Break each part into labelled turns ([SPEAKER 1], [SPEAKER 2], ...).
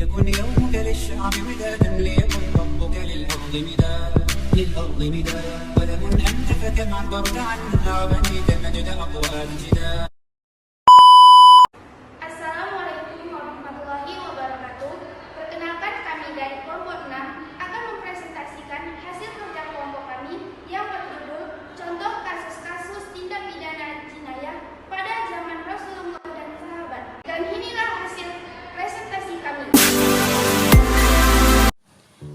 [SPEAKER 1] ليكن يومك للشعب ودادا ليكن ربك للأرض مداد ولم أنت فكم عبرت عنها وبنيت مجد أقوال جداد.
[SPEAKER 2] Assalamualaikum warahmatullahi wabarakatuh. Perkenalkan, kami dari kelompok 6 akan mempresentasikan hasil kerja kelompok kami yang berjudul Contoh Kasus-Kasus Tindak Pidana Jinayah pada Zaman Rasulullah dan Sahabat. Dan inilah hasil presentasi kami.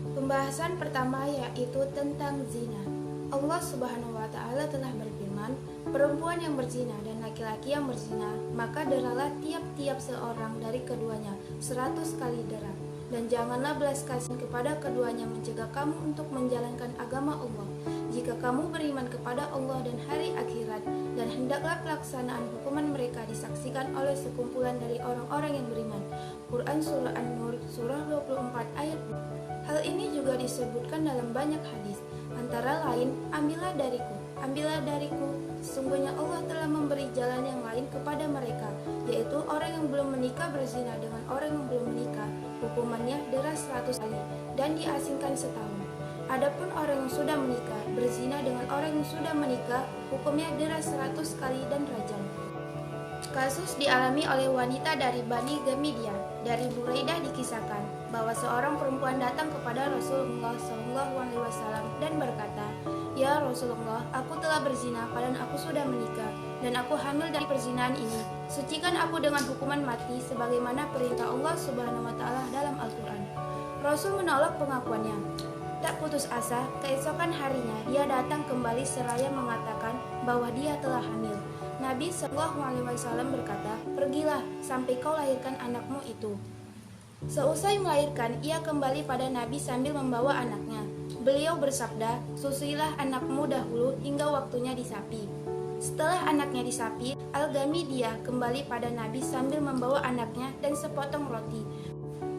[SPEAKER 2] Pembahasan pertama yaitu tentang zina. Allah Subhanahu wa Ta'ala telah berfirman, perempuan yang berzina dan laki-laki yang berzina, maka deralah tiap-tiap seorang dari keduanya 100 kali dera. Dan janganlah belas kasihan kepada keduanya mencegah kamu untuk menjalankan agama Allah, jika kamu beriman kepada Allah dan hari akhirat, dan hendaklah pelaksanaan hukuman mereka disaksikan oleh sekumpulan dari orang-orang yang beriman. Quran Surah An-Nur Surah 24 ayat 2. Hal ini juga disebutkan dalam banyak hadis, antara lain, ambillah dariku, sesungguhnya Allah telah memberi jalan yang lain kepada mereka, yaitu orang yang belum menikah berzina dengan orang yang belum menikah, hukumannya dera 100 kali, dan diasingkan setahun. Adapun orang yang sudah menikah berzina dengan orang yang sudah menikah, hukumnya dera 100 kali dan rajam. Kasus dialami oleh wanita dari Bani Gamidia. Dari Buraidah dikisahkan bahwa seorang perempuan datang kepada Rasulullah SAW dan berkata, "Ya Rasulullah, aku telah berzina padahal aku sudah menikah, dan aku hamil dari perzinahan ini. Sucikan aku dengan hukuman mati sebagaimana perintah Allah Subhanahu wa Ta'ala dalam Al-Quran." Rasul menolak pengakuannya. Tak putus asa, keesokan harinya dia datang kembali seraya mengatakan bahwa dia telah hamil. Nabi SAW berkata, "Pergilah sampai kau lahirkan anakmu itu." Seusai melahirkan, ia kembali pada Nabi sambil membawa anaknya. Beliau bersabda, "Susuilah anakmu dahulu hingga waktunya disapi." Setelah anaknya disapi, Al-Ghamidiyah kembali pada Nabi sambil membawa anaknya dan sepotong roti.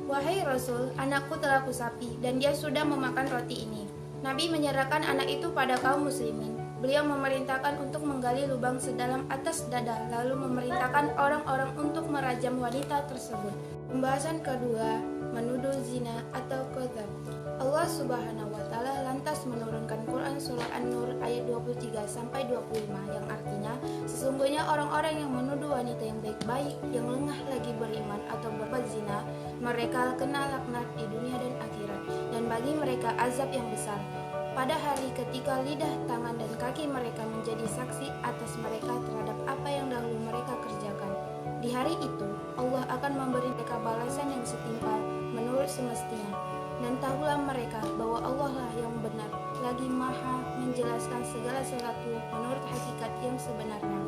[SPEAKER 2] "Wahai Rasul, anakku telah kusapi dan dia sudah memakan roti ini." Nabi menyerahkan anak itu pada kaum muslimin. Beliau memerintahkan untuk menggali lubang sedalam atas dada, lalu memerintahkan orang-orang untuk merajam wanita tersebut. Pembahasan kedua, menuduh zina atau qadzaf. Allah Subhanahu wa Ta'ala lantas menurunkan Quran Surah An-Nur ayat 23-25 yang artinya, sesungguhnya orang-orang yang menuduh wanita yang baik-baik, yang lengah lagi beriman atau berbuat zina, mereka kena laknat di dunia dan akhirat, dan bagi mereka azab yang besar pada hari ketika lidah, tangan, dan kaki mereka menjadi saksi atas mereka terhadap apa yang dahulu mereka kerjakan. Di hari itu, Allah akan memberi mereka balasan yang setimpal menurut semestinya. Dan tahulah mereka bahwa Allah lah yang benar, lagi maha menjelaskan segala sesuatu menurut hakikat yang sebenarnya.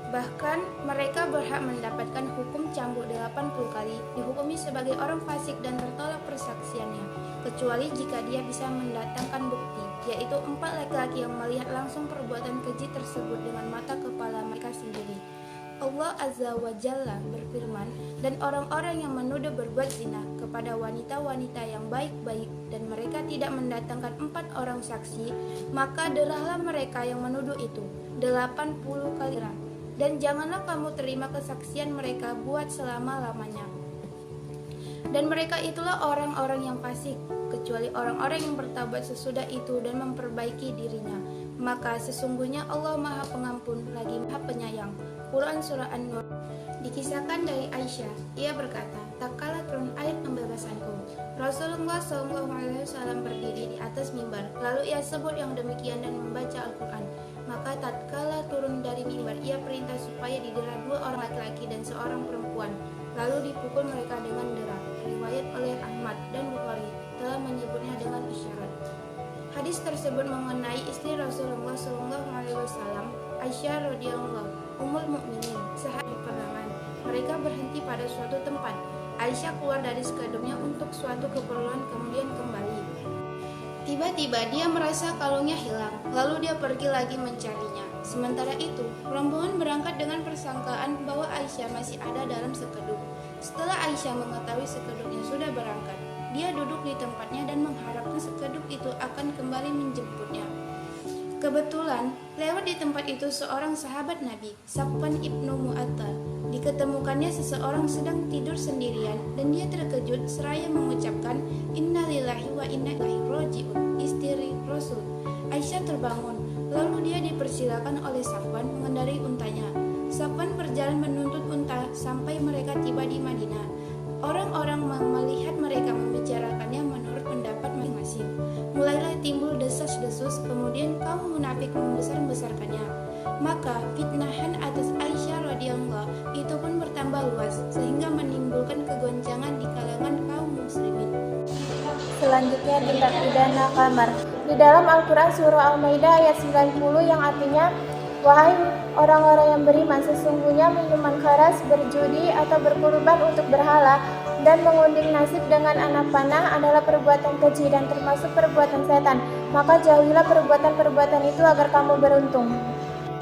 [SPEAKER 2] Bahkan mereka berhak mendapatkan hukum cambuk 80 kali, dihukumi sebagai orang fasik dan tertolak persaksiannya, kecuali jika dia bisa mendatangkan bukti, yaitu 4 laki-laki yang melihat langsung perbuatan keji tersebut dengan mata kepala mereka sendiri. Allah Azza wa Jalla berfirman, "Dan orang-orang yang menuduh berbuat zina kepada wanita-wanita yang baik-baik dan mereka tidak mendatangkan 4 orang saksi, maka derahlah mereka yang menuduh itu 80 kali dera. Dan janganlah kamu terima kesaksian mereka buat selama-lamanya. Dan mereka itulah orang-orang yang fasik, kecuali orang-orang yang bertaubat sesudah itu dan memperbaiki dirinya. Maka sesungguhnya Allah Maha Pengampun lagi Maha Penyayang." Quran Surah An-Nur. Dikisahkan dari Aisyah, ia berkata, "Tak kala turun ayat pembebasanku, Rasulullah SAW berdiri di atas mimbar, lalu ia sebut yang demikian dan membaca Al-Quran. Maka tatkala turun dari mimbar, ia perintah supaya didera 2 orang laki-laki dan seorang perempuan, lalu dipukul mereka dengan dera." Riwayat oleh Ahmad dan Bukhari telah menyebutnya dengan isyarat. Hadis tersebut mengenai istri Rasulullah SAW, Aisyah radhiyallahu Ummul Mukminin. Saat peperangan, mereka berhenti pada suatu tempat. Aisyah keluar dari sekadupnya untuk suatu keperluan, kemudian kembali. Tiba-tiba dia merasa kalungnya hilang, lalu dia pergi lagi mencarinya. Sementara itu, rombongan berangkat dengan persangkaan bahwa Aisyah masih ada dalam sekeduk. Setelah Aisyah mengetahui sekeduknya sudah berangkat, dia duduk di tempatnya dan mengharapkan sekeduk itu akan kembali menjemputnya. Kebetulan, lewat di tempat itu seorang sahabat Nabi, Safwan ibnu Mu'attal. Diketemukannya seseorang sedang tidur sendirian dan dia terkejut seraya mengucapkan Inna lillahi wa inna ilaihi raji'un, istri Rasul. Aisyah terbangun, lalu dia dipersilakan oleh Safwan mengendarai untanya. Safwan berjalan menuntut unta sampai mereka tiba di Madinah. Orang-orang melihat mereka membicarakannya menurut pendapat masing-masing. Mulailah timbul desas-desus, kemudian kaum munafik membesar-besarkannya. Maka fitnahan atas Aisyah radhiyallahu itu pun bertambah luas sehingga menimbulkan kegoncangan di kalangan kaum muslimin.
[SPEAKER 3] Selanjutnya tindak pidana kamar. Di dalam Al-Quran surah Al-Maidah ayat 90 yang artinya, wahai orang-orang yang beriman, sesungguhnya minuman keras, berjudi atau berkurban untuk berhala, dan mengunding nasib dengan anak panah adalah perbuatan keji dan termasuk perbuatan setan. Maka jauhilah perbuatan-perbuatan itu agar kamu beruntung.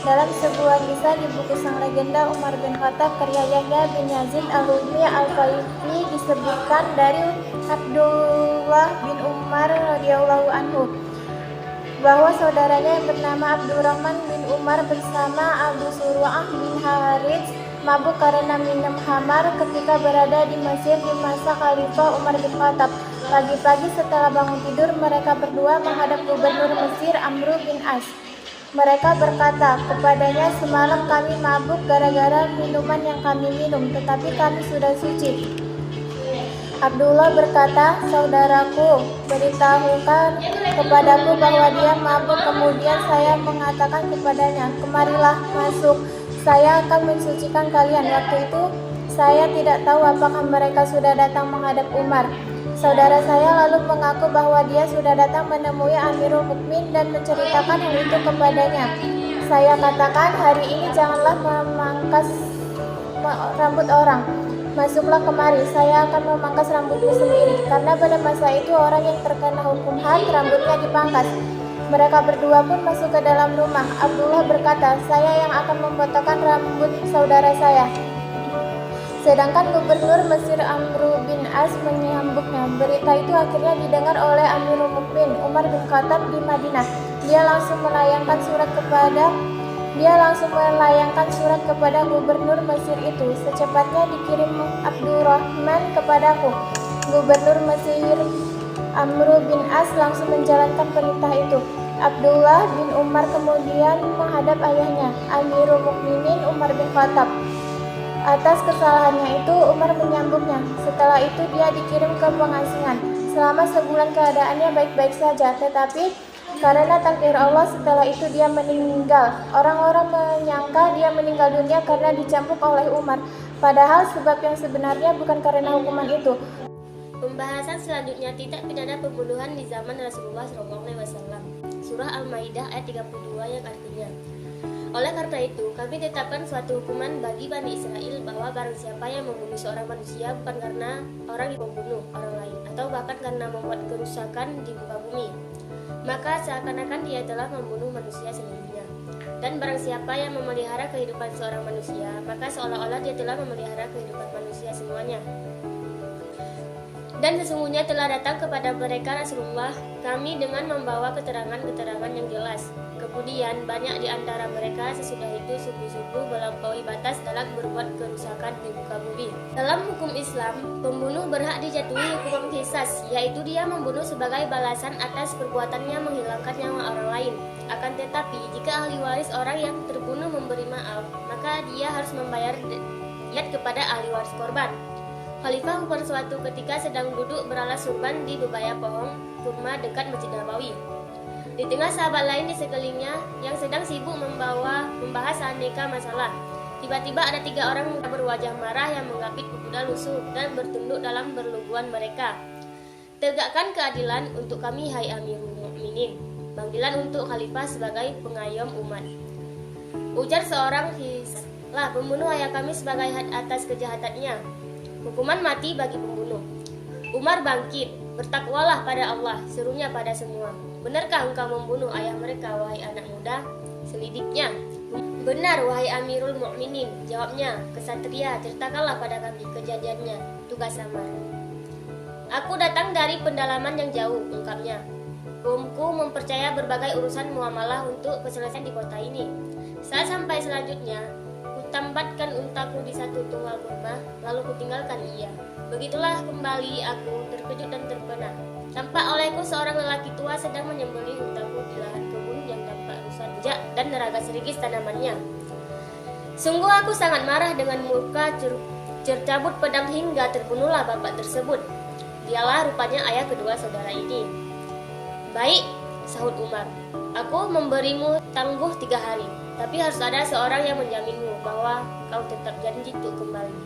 [SPEAKER 3] Dalam sebuah kisah di buku Sang Legenda Umar bin Khattab karya Yahya bin Yazid Al-Hudmi Al-Faifi disebutkan dari Abdullah bin Umar radhiyallahu anhu bahwa saudaranya yang bernama Abdurrahman bin Umar bersama Abu Surwa'ah bin Harits mabuk karena minum khamar ketika berada di Mesir di masa Khalifah Umar bin Khattab. Pagi-pagi setelah bangun tidur, mereka berdua menghadap gubernur Mesir Amr bin As. Mereka berkata kepadanya, semalam kami mabuk gara-gara minuman yang kami minum, tetapi kami sudah suci. Abdullah berkata, saudaraku, beritahukan kepadaku bahwa dia mabuk. Kemudian saya mengatakan kepadanya, kemarilah masuk, saya akan mensucikan kalian. Waktu itu saya tidak tahu apakah mereka sudah datang menghadap Umar. Saudara saya lalu mengaku bahwa dia sudah datang menemui Amirul Mukminin dan menceritakan hal itu kepadanya. Saya katakan, hari ini janganlah memangkas rambut orang. Masuklah kemari, saya akan memangkas rambutmu sendiri. Karena pada masa itu orang yang terkena hukum had rambutnya dipangkas. Mereka berdua pun masuk ke dalam rumah. Abdullah berkata, saya yang akan memotongkan rambut saudara saya. Sedangkan gubernur Mesir Amr bin As menyambutnya. Berita itu akhirnya didengar oleh Amirul Mukminin Umar bin Khattab di Madinah. Dia langsung melayangkan surat kepada gubernur Mesir itu. Secepatnya dikirim Abdurrahman kepadaku. Gubernur Mesir Amr bin As langsung menjalankan perintah itu. Abdullah bin Umar kemudian menghadap ayahnya, Amirul Mukminin Umar bin Khattab. Atas kesalahannya itu, Umar menyambutnya. Setelah itu dia dikirim ke pengasingan. Selama sebulan keadaannya baik-baik saja, tetapi karena takdir Allah setelah itu dia meninggal. Orang-orang menyangka dia meninggal dunia karena dicambuk oleh Umar. Padahal sebab yang sebenarnya bukan karena hukuman itu.
[SPEAKER 4] Pembahasan selanjutnya tindak pidana pembunuhan di zaman Rasulullah SAW. Surah Al-Maidah ayat 32 yang artinya, oleh karena itu, kami tetapkan suatu hukuman bagi Bani Israel bahwa barang siapa yang membunuh seorang manusia bukan karena orang yang membunuh orang lain atau bahkan karena membuat kerusakan di muka bumi, maka seakan-akan dia telah membunuh manusia sendirinya. Dan barang siapa yang memelihara kehidupan seorang manusia, maka seolah-olah dia telah memelihara kehidupan manusia semuanya. Dan sesungguhnya telah datang kepada mereka Rasulullah kami dengan membawa keterangan-keterangan yang jelas. Kemudian banyak di antara mereka sesudah itu sungguh-sungguh melampaui batas dalam berbuat kerusakan di muka bumi. Dalam hukum Islam, pembunuh berhak dijatuhi hukuman qisas, yaitu dia membunuh sebagai balasan atas perbuatannya menghilangkan nyawa orang lain. Akan tetapi, jika ahli waris orang yang terbunuh memberi maaf, maka dia harus membayar diat kepada ahli waris korban. Khalifah Umar suatu ketika sedang duduk beralas surban di bebaya pohon kurma dekat Masjid Nabawi. Di tengah sahabat lain di sekelilingnya yang sedang sibuk membahas aneka masalah. Tiba-tiba ada 3 orang berwajah marah yang menggapit pemuda lusuh dan bertunduk dalam berluguan mereka. Tegakkan keadilan untuk kami, hai Amirul Mukminin. Panggilan untuk Khalifah sebagai pengayom umat. Ujar seorang, lah pembunuh ayah kami sebagai had atas kejahatannya. Hukuman mati bagi pembunuh. Umar bangkit, bertakwalah pada Allah, serunya pada semua. Benarkah engkau membunuh ayah mereka, wahai anak muda? Selidiknya. Benar, wahai Amirul Mukminin, jawabnya. Kesatria, ceritakanlah pada kami kejadiannya. Tugas samar. Aku datang dari pendalaman yang jauh, ungkapnya. Kaumku mempercaya berbagai urusan muamalah untuk keselesaian di kota ini. Saat sampai selanjutnya, ku kutambatkan untaku di satu tunggal kurma, lalu kutinggalkan ia. Begitulah kembali aku terkejut dan terpana. Tampak olehku seorang lelaki tua sedang menyembelih untaku di lahan kebun yang tampak rusak rejak dan neraga serigis tanamannya. Sungguh aku sangat marah dengan murka cercabut pedang hingga terbunuhlah bapak tersebut. Dialah rupanya ayah kedua saudara ini. Baik, sahut Umar, aku memberimu tangguh 3 hari, tapi harus ada seorang yang menjaminmu bahwa kau tetap janji untuk kembali.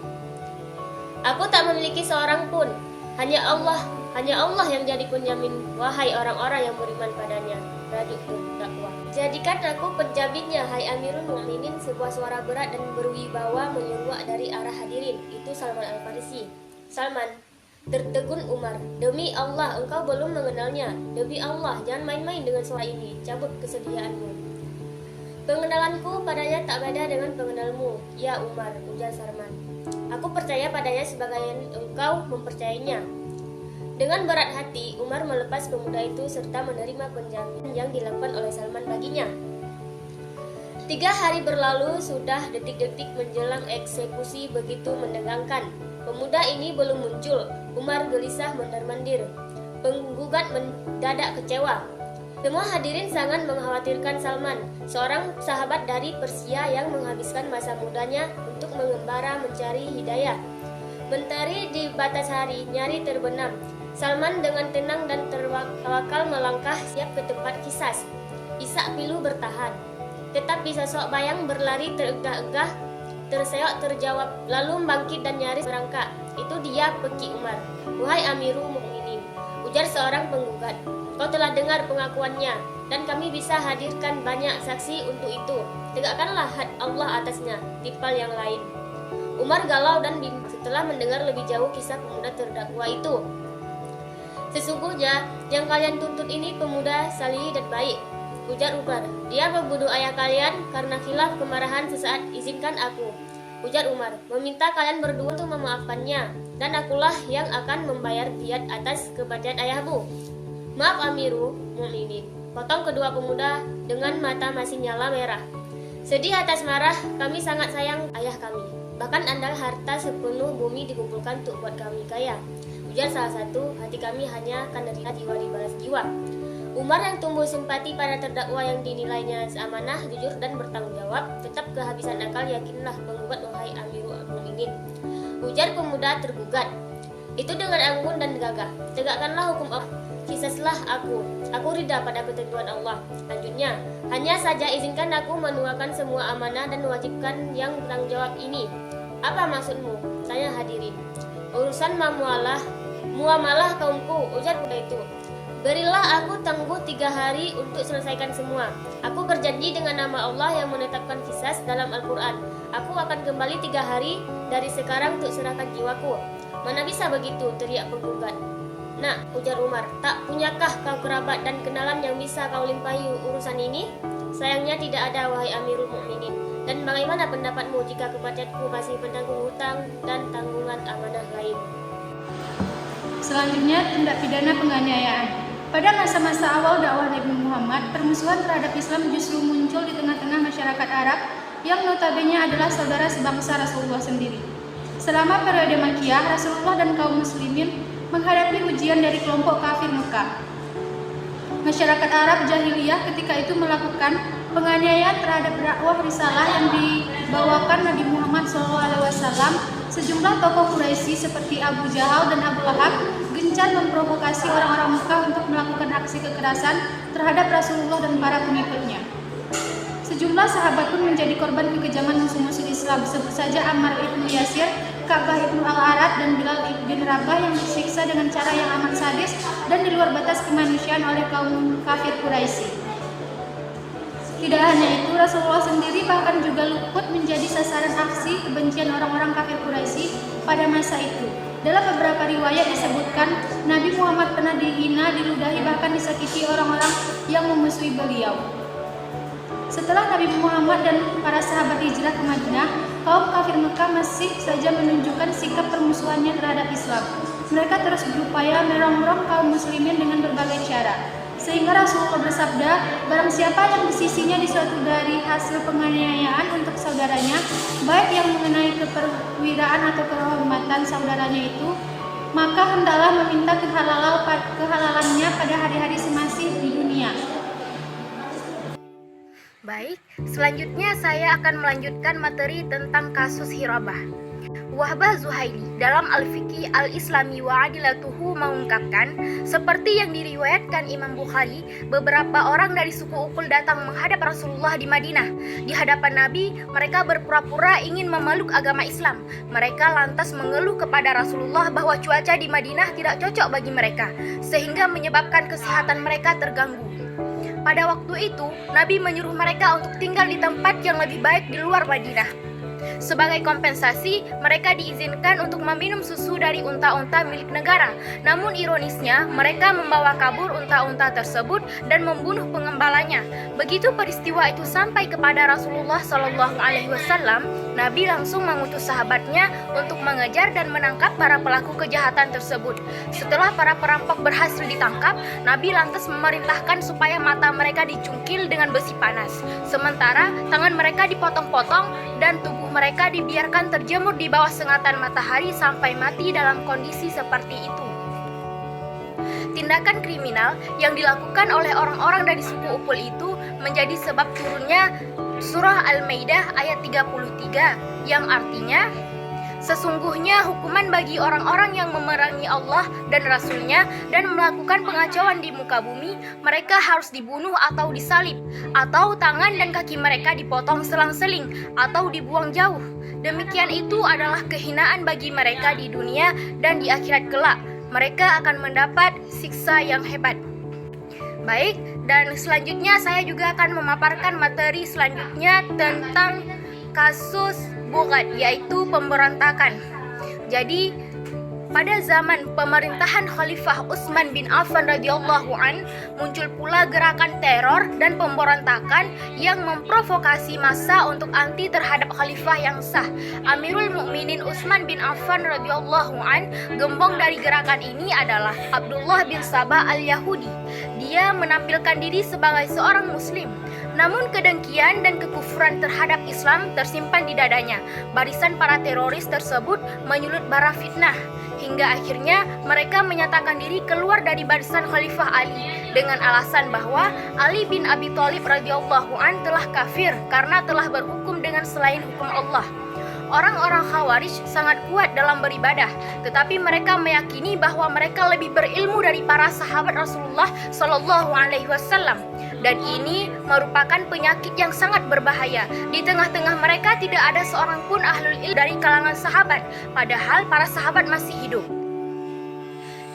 [SPEAKER 4] Aku tak memiliki seorang pun, hanya Allah yang jadi penjamin, wahai orang-orang yang beriman padanya. Rajuk terdakwa. Jadikan aku penjaminnya, hai Amirul Mukminin. Sebuah suara berat dan berwibawa menyeruak dari arah hadirin. Itu Salman Al-Farisi. Salman, tertegun Umar, demi Allah engkau belum mengenalnya. Demi Allah, jangan main-main dengan suara ini. Cabut kesediaanmu. Pengenalanku padanya tak beda dengan pengenalmu, ya Umar, ujar Salman. Aku percaya padanya sebagaimana engkau mempercayainya. Dengan berat hati, Umar melepas pemuda itu serta menerima penjamin yang dilakukan oleh Salman baginya. 3 hari berlalu, sudah detik-detik menjelang eksekusi begitu menegangkan. Pemuda ini belum muncul. Umar gelisah mondar-mandir. Penggugat mendadak kecewa. Semua hadirin sangat mengkhawatirkan Salman, seorang sahabat dari Persia yang menghabiskan masa mudanya untuk mengembara mencari hidayah. Mentari di batas hari, nyari terbenam. Salman dengan tenang dan tawakal melangkah siap ke tempat kisas. Isak pilu bertahan. Tetapi sosok bayang berlari tergagah, terseok terjawab, lalu bangkit dan nyaris merangkak. Itu dia Peki Umar. Wahai Amirul Mukminin, ujar seorang penggugat, kau telah dengar pengakuannya, dan kami bisa hadirkan banyak saksi untuk itu. Tegakkanlah had Allah atasnya, tipal yang lain. Umar galau dan bingung setelah mendengar lebih jauh kisah pemuda terdakwa itu. Sesungguhnya yang kalian tuntut ini pemuda salih dan baik, ujar Umar. Dia membunuh ayah kalian karena khilaf kemarahan sesaat. Izinkan aku, ujar Umar, meminta kalian berdua untuk memaafkannya, dan akulah yang akan membayar diat atas kematian ayahmu. Maaf Amirul Mukminin, potong kedua pemuda dengan mata masih nyala merah. Sedih atas marah, kami sangat sayang ayah kami. Bahkan andal harta sepenuh bumi dikumpulkan untuk buat kami kaya, ujar salah satu. Hati kami hanya akan nerima jiwa dibalas jiwa. Umar yang tumbuh simpati pada terdakwa yang dinilainya seamanah, jujur dan bertanggung jawab, tetap kehabisan akal. Yakinlah penggugat, wahai Amirul Mukminin, ujar pemuda tergugat itu dengan anggun dan gagah. Tegakkanlah hukum Allah, kisaslah aku rida pada ketentuan Allah. Lanjutnya, hanya saja izinkan aku menuakan semua amanah dan mewajibkan yang bertanggung jawab ini. Apa maksudmu? Tanya hadirin. Urusan muamalah kaumku, ujar pemuda itu. Berilah aku tangguh 3 hari untuk selesaikan semua. Aku berjanji dengan nama Allah yang menetapkan kisas dalam Al-Quran. Aku akan kembali 3 hari dari sekarang untuk serahkan jiwaku. Mana bisa begitu, teriak penggugat. Nak, ujar Umar, tak punyakah kau kerabat dan kenalan yang bisa kau limpahi urusan ini? Sayangnya tidak ada, wahai Amirul Mukminin. Dan bagaimana pendapatmu jika kematianku masih menanggung hutang dan tanggungan amanah lain?
[SPEAKER 5] Selanjutnya, tindak pidana penganiayaan. Pada masa-masa awal dakwah Nabi Muhammad, permusuhan terhadap Islam justru muncul di tengah-tengah masyarakat Arab yang notabene adalah saudara sebangsa Rasulullah sendiri. Selama periode Makkiyah, Rasulullah dan kaum muslimin menghadapi ujian dari kelompok kafir Mekah. Masyarakat Arab jahiliyah ketika itu melakukan penganiayaan terhadap dakwah risalah yang dibawakan Nabi Muhammad SAW. Sejumlah tokoh Quraisy seperti Abu Jahal dan Abu Lahab gencar memprovokasi orang-orang Mekah untuk melakukan aksi kekerasan terhadap Rasulullah dan para pengikutnya. Sejumlah sahabat pun menjadi korban kekejaman musuh-musuh Islam, sebut saja Ammar ibnu Yasir, Ka'bah ibnu Al-Arad, dan Bilal bin Rabah yang disiksa dengan cara yang amat sadis dan di luar batas kemanusiaan oleh kaum kafir Quraisy. Tidak hanya itu, Rasulullah sendiri bahkan juga luput menjadi sasaran aksi kebencian orang-orang kafir Quraisy pada masa itu. Dalam beberapa riwayat disebutkan, Nabi Muhammad pernah dihina, diludahi, bahkan disakiti orang-orang yang memusuhi beliau. Setelah Nabi Muhammad dan para sahabat hijrah ke Madinah, kaum kafir Mekah masih saja menunjukkan sikap permusuhannya terhadap Islam. Mereka terus berupaya merongrong kaum muslimin dengan berbagai cara. Sehingga Rasulullah bersabda, barang siapa yang di sisinya di suatu dari hasil penganiayaan untuk saudaranya, baik yang mengenai keperwiraan atau kehormatan saudaranya itu, maka hendaklah meminta kehalalannya pada hari-hari semasih di dunia.
[SPEAKER 2] Baik, selanjutnya saya akan melanjutkan materi tentang kasus Hirabah. Wahbah Zuhaili dalam Al-Fiqh Al-Islami wa Adilatuhu mengungkapkan, seperti yang diriwayatkan Imam Bukhari, beberapa orang dari suku Ukul datang menghadap Rasulullah di Madinah. Di hadapan Nabi, mereka berpura-pura ingin memeluk agama Islam. Mereka lantas mengeluh kepada Rasulullah bahwa cuaca di Madinah tidak cocok bagi mereka, sehingga menyebabkan kesehatan mereka terganggu. Pada waktu itu, Nabi menyuruh mereka untuk tinggal di tempat yang lebih baik di luar Madinah. Sebagai kompensasi, mereka diizinkan untuk meminum susu dari unta-unta milik negara. Namun ironisnya, mereka membawa kabur unta-unta tersebut dan membunuh pengembalanya. Begitu peristiwa itu sampai kepada Rasulullah SAW, Nabi langsung mengutus sahabatnya untuk mengejar dan menangkap para pelaku kejahatan tersebut. Setelah para perampok berhasil ditangkap, Nabi lantas memerintahkan supaya mata mereka dicungkil dengan besi panas. Sementara tangan mereka dipotong-potong dan tubuh mereka dibiarkan terjemur di bawah sengatan matahari sampai mati dalam kondisi seperti itu. Tindakan kriminal yang dilakukan oleh orang-orang dari suku Ukul itu menjadi sebab turunnya surah Al-Maidah ayat 33 yang artinya, sesungguhnya hukuman bagi orang-orang yang memerangi Allah dan Rasul-Nya dan melakukan pengacauan di muka bumi, mereka harus dibunuh atau disalib, atau tangan dan kaki mereka dipotong selang-seling, atau dibuang jauh. Demikian itu adalah kehinaan bagi mereka di dunia dan di akhirat kelak. Mereka akan mendapat siksa yang hebat. Baik, dan selanjutnya saya juga akan memaparkan materi selanjutnya tentang kasus Bughat, yaitu pemberontakan. Jadi, pada zaman pemerintahan Khalifah Utsman bin Affan radhiyallahu an, muncul pula gerakan teror dan pemberontakan yang memprovokasi massa untuk anti terhadap khalifah yang sah. Amirul Mukminin Utsman bin Affan radhiyallahu an, gembong dari gerakan ini adalah Abdullah bin Sabah al-Yahudi. Dia menampilkan diri sebagai seorang muslim, namun kedengkian dan kekufuran terhadap Islam tersimpan di dadanya. Barisan para teroris tersebut menyulut bara fitnah, hingga akhirnya mereka menyatakan diri keluar dari barisan Khalifah Ali dengan alasan bahwa Ali bin Abi Thalib radhiyallahu an telah kafir karena telah berhukum dengan selain hukum Allah. Orang-orang Khawarij sangat kuat dalam beribadah, tetapi mereka meyakini bahwa mereka lebih berilmu dari para sahabat Rasulullah Shallallahu Alaihi Wasallam, dan ini merupakan penyakit yang sangat berbahaya. Di tengah-tengah mereka tidak ada seorang pun ahlul ilm dari kalangan sahabat, padahal para sahabat masih hidup.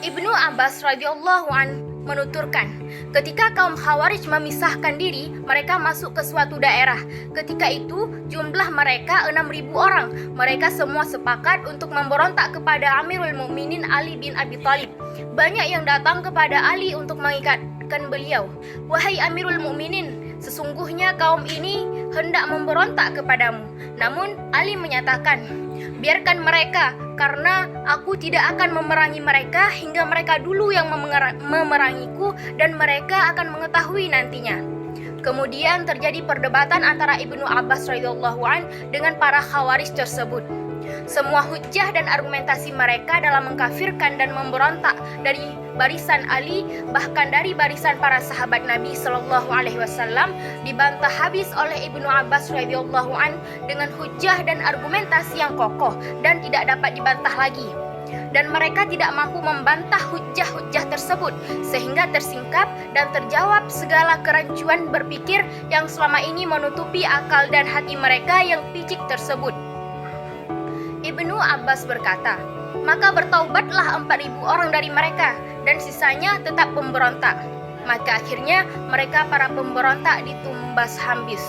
[SPEAKER 2] Ibnu Abbas radhiyallahu an menuturkan, ketika kaum Khawarij memisahkan diri, mereka masuk ke suatu daerah. Ketika itu, jumlah mereka 6.000 orang. Mereka semua sepakat untuk memberontak kepada Amirul Mukminin Ali bin Abi Thalib. Banyak yang datang kepada Ali untuk mengikatkan beliau. Wahai Amirul Mukminin, sesungguhnya kaum ini hendak memberontak kepadamu. Namun Ali menyatakan, biarkan mereka, karena aku tidak akan memerangi mereka hingga mereka dulu yang memerangiku, dan mereka akan mengetahui nantinya. Kemudian terjadi perdebatan antara Ibnu Abbas radhiyallahu an dengan para Khawarij tersebut. Semua hujjah dan argumentasi mereka dalam mengkafirkan dan memberontak dari barisan Ali, bahkan dari barisan para sahabat Nabi Shallallahu Alaihi Wasallam, dibantah habis oleh Ibnu Abbas radhiyallahu an dengan hujjah dan argumentasi yang kokoh dan tidak dapat dibantah lagi. Dan mereka tidak mampu membantah hujjah-hujjah tersebut, sehingga tersingkap dan terjawab segala kerancuan berpikir yang selama ini menutupi akal dan hati mereka yang picik tersebut. Ibnu Abbas berkata, maka bertaubatlah 4.000 orang dari mereka, dan sisanya tetap pemberontak. Maka akhirnya mereka para pemberontak ditumpas habis.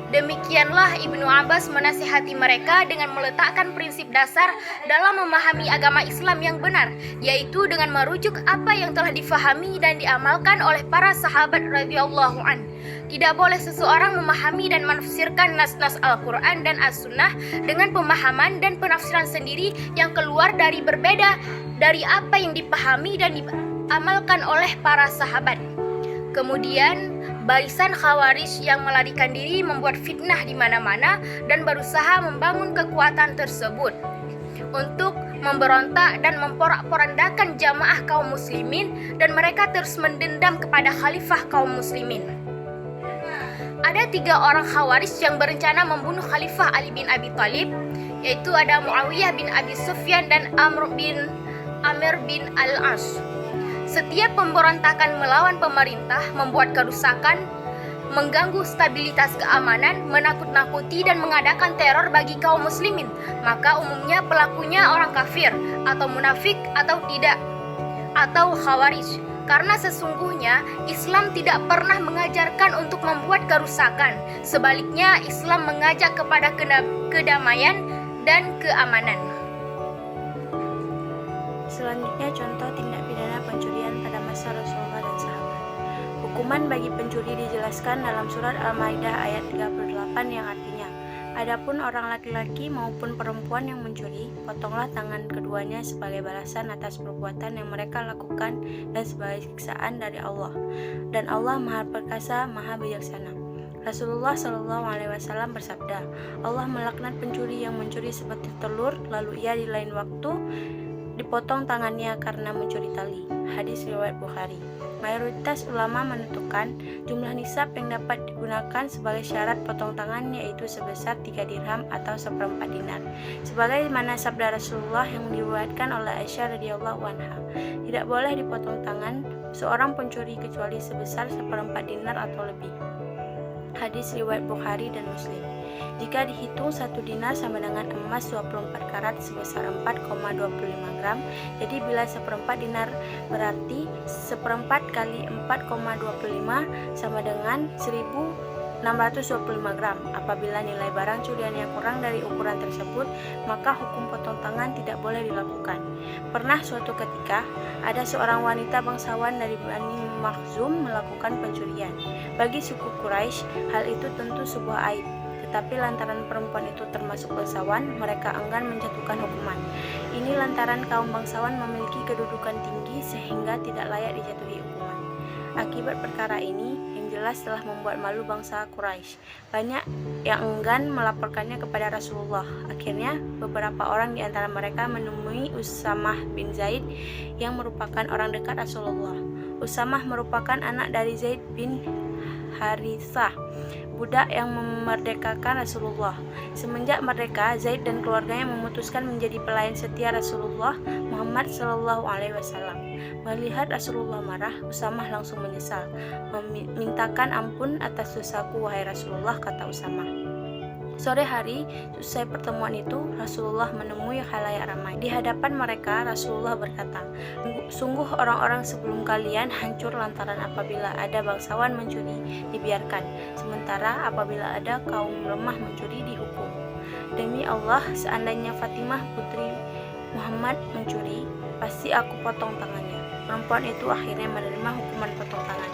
[SPEAKER 2] Demikianlah Ibnu Abbas menasihati mereka dengan meletakkan prinsip dasar dalam memahami agama Islam yang benar, yaitu dengan merujuk apa yang telah difahami dan diamalkan oleh para sahabat radhiyallahu an. Tidak boleh seseorang memahami dan menafsirkan nas-nas Al-Quran dan As-Sunnah dengan pemahaman dan penafsiran sendiri yang keluar dari berbeda dari apa yang dipahami dan
[SPEAKER 6] diamalkan oleh para sahabat. Kemudian barisan Khawarij yang melarikan diri membuat fitnah di mana-mana dan berusaha membangun kekuatan tersebut untuk memberontak dan memporak-porandakan jamaah kaum muslimin, dan mereka terus mendendam kepada khalifah kaum muslimin. Ada 3 orang Khawarij yang berencana membunuh Khalifah Ali bin Abi Thalib, yaitu ada Muawiyah bin Abi Sufyan dan Amr bin Al-As. Setiap pemberontakan melawan pemerintah membuat kerusakan, mengganggu stabilitas keamanan, menakut-nakuti dan mengadakan teror bagi kaum muslimin. Maka umumnya pelakunya orang kafir atau munafik atau tidak, atau Khawarij. Karena sesungguhnya Islam tidak pernah mengajarkan untuk membuat kerusakan. Sebaliknya, Islam mengajak kepada kedamaian dan keamanan.
[SPEAKER 3] Selanjutnya contoh tindak pidana pencurian pada masa Rasulullah dan sahabat. Hukuman bagi pencuri dijelaskan dalam surat Al-Maidah ayat 38 yang artinya, adapun orang laki-laki maupun perempuan yang mencuri, potonglah tangan keduanya sebagai balasan atas perbuatan yang mereka lakukan dan sebagai siksaan dari Allah. Dan Allah Maha Perkasa, Maha Bijaksana. Rasulullah SAW bersabda, Allah melaknat pencuri yang mencuri seperti telur, lalu ia di lain waktu dipotong tangannya karena mencuri tali. Hadis riwayat Bukhari. Mayoritas ulama menentukan jumlah nisab yang dapat digunakan sebagai syarat potong tangan yaitu sebesar 3 dirham atau 1/4 dinar. Sebagaimana sabda Rasulullah yang diriwayatkan oleh Aisyah radhiyallahu anha, tidak boleh dipotong tangan seorang pencuri kecuali sebesar 1/4 dinar atau lebih. Hadis riwayat Bukhari dan Muslim. Jika dihitung 1 dinar sama dengan emas 24 karat sebesar 4,25 gram, jadi bila 1/4 dinar berarti 1/4 kali 4,25 sama dengan 1.625 gram. Apabila nilai barang curian yang kurang dari ukuran tersebut, maka hukum potong tangan tidak boleh dilakukan. Pernah suatu ketika, ada seorang wanita bangsawan dari Bani Makhzum melakukan pencurian. Bagi suku Quraisy, hal itu tentu sebuah aib. Tetapi lantaran perempuan itu termasuk bangsawan, mereka enggan menjatuhkan hukuman. Ini lantaran kaum bangsawan memiliki kedudukan tinggi sehingga tidak layak dijatuhi hukuman. Akibat perkara ini, yang jelas telah membuat malu bangsa Quraisy. Banyak yang enggan melaporkannya kepada Rasulullah. Akhirnya, beberapa orang di antara mereka menemui Usamah bin Zaid yang merupakan orang dekat Rasulullah. Usamah merupakan anak dari Zaid bin Harithah, budak yang memerdekakan Rasulullah. Semenjak merdeka, Zaid dan keluarganya memutuskan menjadi pelayan setia Rasulullah Muhammad SAW. Melihat Rasulullah marah, Usamah langsung menyesal. Memintakan ampun atas dosaku, wahai Rasulullah, kata Usamah. Sore hari, usai pertemuan itu, Rasulullah menemui khalayak ramai. Di hadapan mereka, Rasulullah berkata, sungguh orang-orang sebelum kalian hancur lantaran apabila ada bangsawan mencuri, dibiarkan. Sementara apabila ada kaum lemah mencuri, dihukum. Demi Allah, seandainya Fatimah putri Muhammad mencuri, pasti aku potong tangannya. Perempuan itu akhirnya menerima hukuman potong tangan.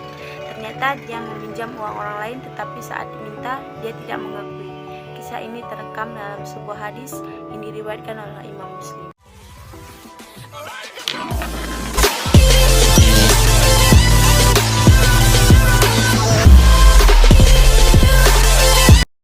[SPEAKER 3] Ternyata dia meminjam uang orang lain, tetapi saat diminta, dia tidak mengakui. Kisah ini terekam dalam sebuah hadis yang diriwayatkan oleh Imam Muslim.